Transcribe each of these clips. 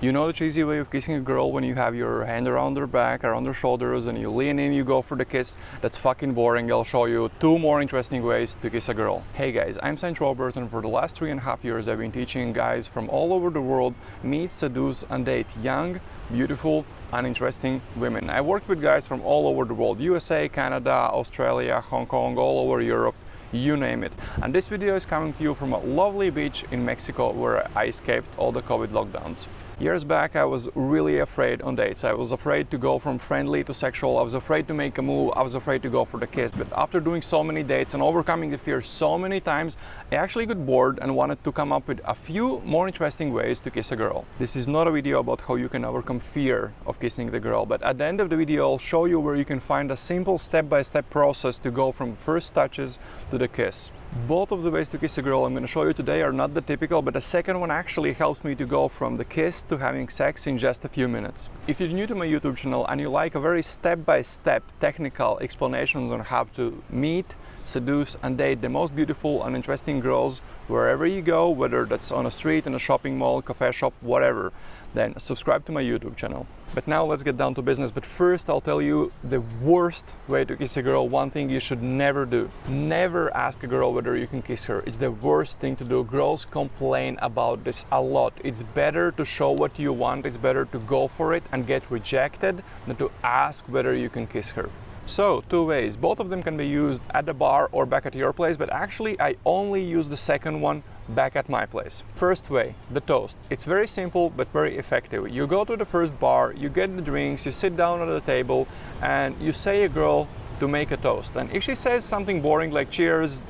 You know the cheesy way of kissing a girl when you have your hand around her back, around her shoulders, and you lean in, you go for the kiss? That's fucking boring. I'll show you 2 more interesting ways to kiss a girl. Hey guys, I'm Saint Robert, and for the last 3.5 years I've been teaching guys from all over the world meet, seduce, and date young, beautiful, and interesting women. I worked with guys from all over the world: USA, Canada, Australia, Hong Kong, all over Europe, you name it. And this video is coming to you from a lovely beach in Mexico where I escaped all the COVID lockdowns. Years back, I was really afraid on dates. I was afraid to go from friendly to sexual. I was afraid to make a move. I was afraid to go for the kiss. But after doing so many dates and overcoming the fear so many times, I actually got bored and wanted to come up with a few more interesting ways to kiss a girl. This is not a video about how you can overcome fear of kissing the girl, but at the end of the video, I'll show you where you can find a simple step-by-step process to go from first touches to the kiss. Both of the ways to kiss a girl I'm going to show you today are not the typical, but the second one actually helps me to go from the kiss to having sex in just a few minutes. If you're new to my YouTube channel and you like a very step-by-step technical explanations on how to meet, seduce, and date the most beautiful and interesting girls wherever you go, whether that's on a street, in a shopping mall, cafe shop, whatever, then subscribe to my YouTube channel. But now let's get down to business. But first I'll tell you the worst way to kiss a girl. One thing you should never do: never ask a girl whether you can kiss her. It's the worst thing to do. Girls complain about this a lot. It's better to show what you want. It's better to go for it and get rejected than to ask whether you can kiss her. So, 2 ways. Both of them can be used at the bar or back at your place, but actually I only use the second one back at my place. First way, the toast. It's very simple but very effective. You go to the first bar, you get the drinks, you sit down at the table, and you say a girl to make a toast. And if she says something boring like cheers,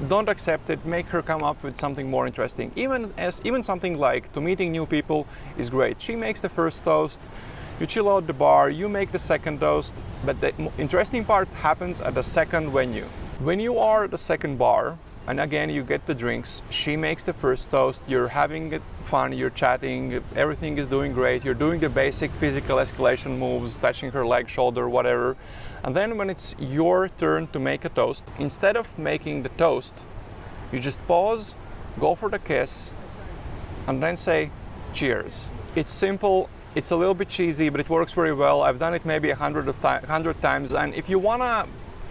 don't accept it. Make her come up with something more interesting. Even something like to meeting new people is great. She makes the first toast, you chill out the bar, you make the second toast, but the interesting part happens at the second venue. When you are at the second bar, and again you get the drinks, she makes the first toast, you're having fun, you're chatting, everything is doing great, you're doing the basic physical escalation moves, touching her leg, shoulder, whatever. And then when it's your turn to make a toast, instead of making the toast, you just pause, go for the kiss, and then say cheers. It's simple. It's a little bit cheesy, but it works very well. I've done it maybe 100 times, and if you wanna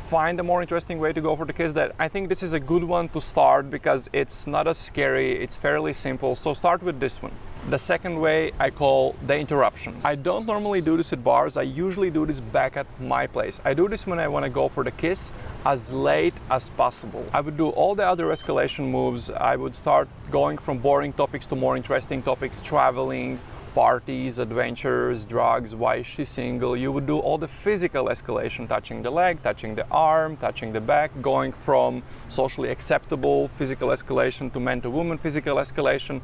find a more interesting way to go for the kiss, that I think this is a good one to start because it's not as scary, it's fairly simple, so start with this one. The second way I call the interruption. I don't normally do this at bars, I usually do this back at my place. I do this when I want to go for the kiss as late as possible. I would do all the other escalation moves. I would start going from boring topics to more interesting topics, traveling, parties, adventures, drugs, why is she single. You would do all the physical escalation, touching the leg, touching the arm, touching the back, going from socially acceptable physical escalation to man to woman physical escalation.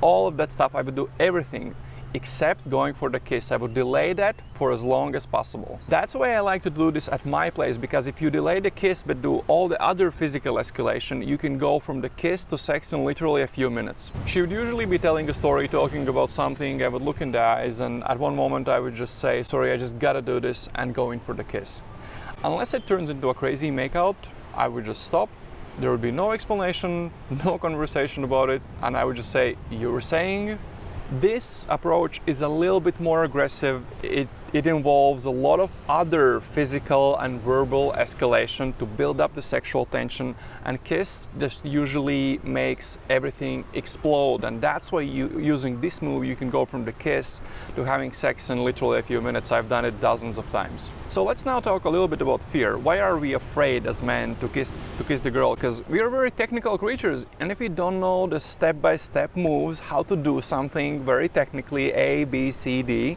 All of that stuff, I would do everything except going for the kiss. I would delay that for as long as possible. That's why I like to do this at my place, because if you delay the kiss but do all the other physical escalation, you can go from the kiss to sex in literally a few minutes. She would usually be telling a story, talking about something. I would look in the eyes, and at one moment I would just say, sorry, I just gotta do this, and go in for the kiss. Unless it turns into a crazy makeout, I would just stop. There would be no explanation, no conversation about it, and I would just say, you were saying? This approach is a little bit more aggressive. It involves a lot of other physical and verbal escalation to build up the sexual tension, and kiss just usually makes everything explode. And that's why using this move, you can go from the kiss to having sex in literally a few minutes. I've done it dozens of times. So let's now talk a little bit about fear. Why are we afraid as men to kiss the girl? Because we are very technical creatures, and if we don't know the step-by-step moves, how to do something very technically, A, B, C, D,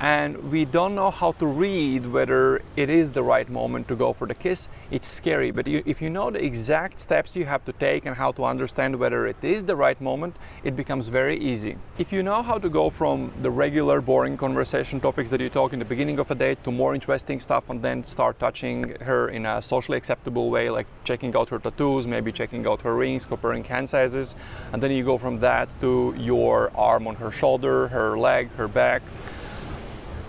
and we don't know how to read whether it is the right moment to go for the kiss, it's scary. But if you know the exact steps you have to take and how to understand whether it is the right moment, it becomes very easy. If you know how to go from the regular boring conversation topics that you talk in the beginning of a date to more interesting stuff, and then start touching her in a socially acceptable way, like checking out her tattoos, maybe checking out her rings, comparing hand sizes, and then you go from that to your arm on her shoulder, her leg, her back,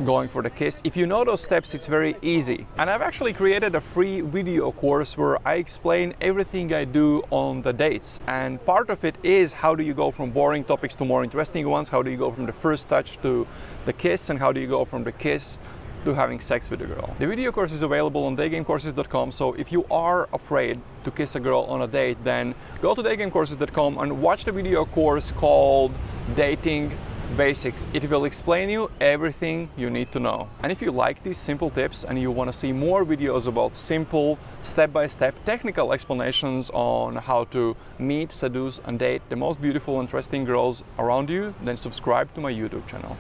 going for the kiss. If you know those steps, it's very easy. And I've actually created a free video course where I explain everything I do on the dates. And part of it is how do you go from boring topics to more interesting ones, how do you go from the first touch to the kiss, and how do you go from the kiss to having sex with a girl. The video course is available on daygamecourses.com, so if you are afraid to kiss a girl on a date, then go to daygamecourses.com and watch the video course called Dating Basics. It will explain you everything you need to know. And if you like these simple tips and you want to see more videos about simple, step-by-step technical explanations on how to meet, seduce, and date the most beautiful, interesting girls around you, then subscribe to my YouTube channel.